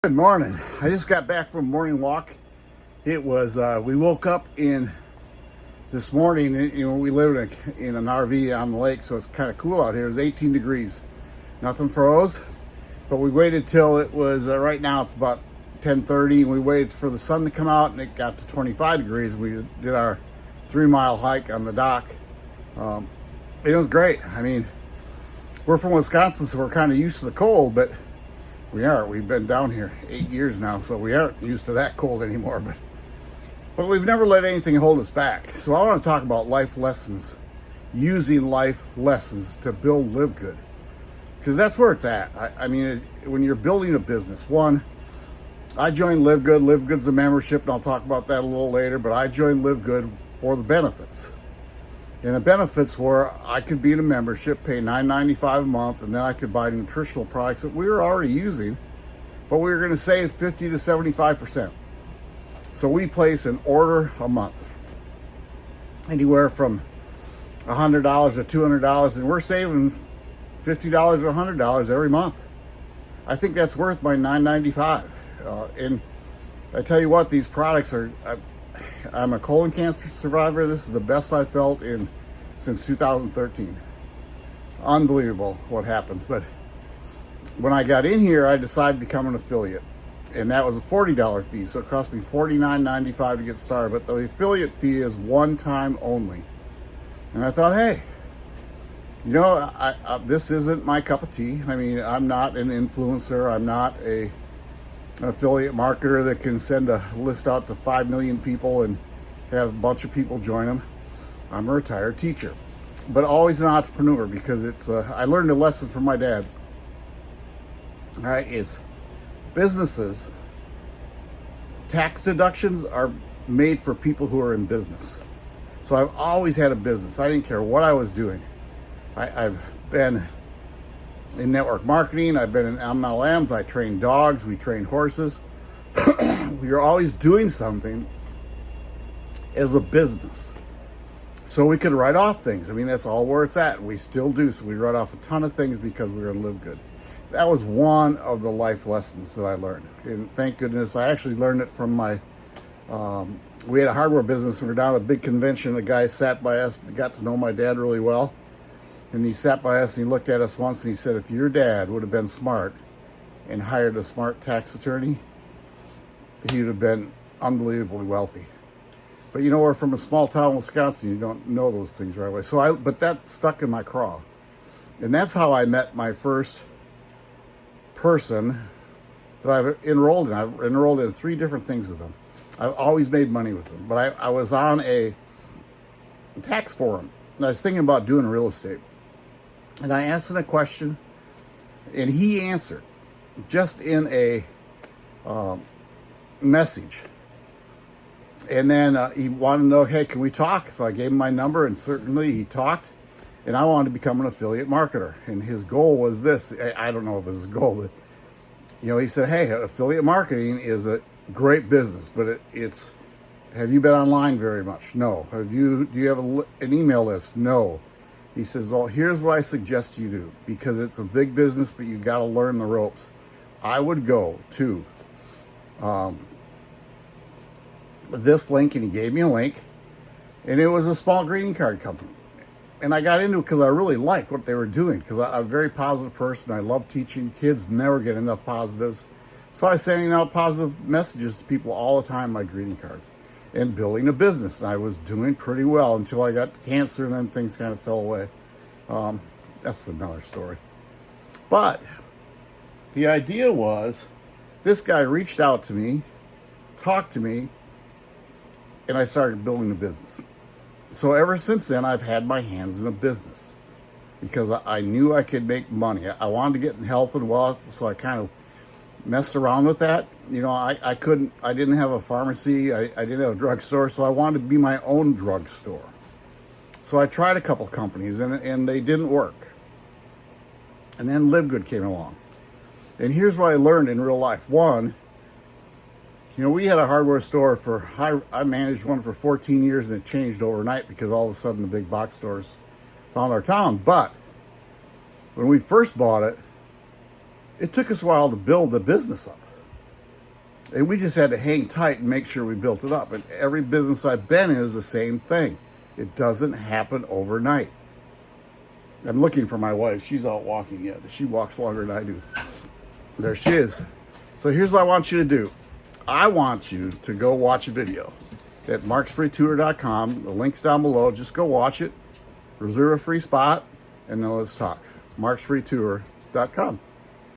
Good morning. I just got back from a morning walk. It was, we woke up in this morning, we live in an RV on the lake, so it's kind of cool out here. It was 18 degrees. Nothing froze, but we waited till it was, right now it's about 10:30, and we waited for the sun to come out, and it got to 25 degrees. We did our 3-mile hike on the dock. It was great. I mean, we're from Wisconsin, so we're kind of used to the cold, but we've been down here 8 years now, so we aren't used to that cold anymore, but we've never let anything hold us back. So I want to talk about life lessons, using life lessons to build LiveGood, because that's where it's at. I mean, when you're building a business, I joined LiveGood. LiveGood's a membership, and I'll talk about that a little later, but I joined LiveGood for the benefits. And the benefits were I could be in a membership, pay $9.95 a month, and then I could buy nutritional products that we were already using, but we were going to save 50 to 75%. So we place an order a month, anywhere from $100 to $200, and we're saving $50 or $100 every month. I think that's worth my $9.95. And I tell you what, these products are... I'm a colon cancer survivor. This is the best I've felt since 2013. Unbelievable what happens. But when I got in here, I decided to become an affiliate. And that was a $40 fee. So it cost me $49.95 to get started. But the affiliate fee is one time only. And I thought, hey, this isn't my cup of tea. I mean, I'm not an influencer. I'm not an affiliate marketer that can send a list out to 5 million people and have a bunch of people join them. I'm a retired teacher, but always an entrepreneur, because I learned a lesson from my dad. All right, it's businesses. Tax deductions are made for people who are in business. So I've always had a business. I didn't care what I was doing. I've been in network marketing. I've been in MLMs. I train dogs. We train horses. We are always doing something as a business, so we could write off things. I mean, that's all where it's at. We still do. So we write off a ton of things because we're going to live good. That was one of the life lessons that I learned, and thank goodness I actually learned it from my. We had a hardware business. We were down at a big convention. A guy sat by us, got to know my dad really well. And he sat by us and he looked at us once and he said, if your dad would have been smart and hired a smart tax attorney, he would have been unbelievably wealthy. But we're from a small town, Wisconsin. You don't know those things right away. But that stuck in my craw. And that's how I met my first person that I've enrolled in. I've enrolled in 3 different things with them. I've always made money with them. But I was on a tax forum. And I was thinking about doing real estate. And I asked him a question, and he answered just in a message. And then he wanted to know, hey, can we talk? So I gave him my number, and certainly he talked. And I wanted to become an affiliate marketer. And his goal was this. I don't know if it was his goal, but he said, hey, affiliate marketing is a great business, but it's. Have you been online very much? No. Do you have an email list? No. He says, well, here's what I suggest you do, because it's a big business, but you got to learn the ropes. I would go to this link, and he gave me a link, and it was a small greeting card company. And I got into it because I really liked what they were doing, because I'm a very positive person. I love teaching. Kids never get enough positives. So I was sending out positive messages to people all the time on my greeting cards. And building a business. And I was doing pretty well until I got cancer, and then things kind of fell away. That's another story. But the idea was, this guy reached out to me, talked to me, and I started building a business. So ever since then, I've had my hands in a business, because I knew I could make money. I wanted to get in health and wealth, so I kind of messed around with that. I didn't have a pharmacy. I didn't have a drugstore, so I wanted to be my own drugstore. So I tried a couple companies, and they didn't work. And then LiveGood came along. And here's what I learned in real life. One, we had a hardware store I managed one for 14 years, and it changed overnight because all of a sudden the big box stores found our town. But when we first bought it, it took us a while to build the business up. And we just had to hang tight and make sure we built it up. And every business I've been in is the same thing. It doesn't happen overnight. I'm looking for my wife. She's out walking yet. She walks longer than I do. There she is. So here's what I want you to do. I want you to go watch a video at marksfreetour.com. The link's down below. Just go watch it. Reserve a free spot, and then let's talk. marksfreetour.com.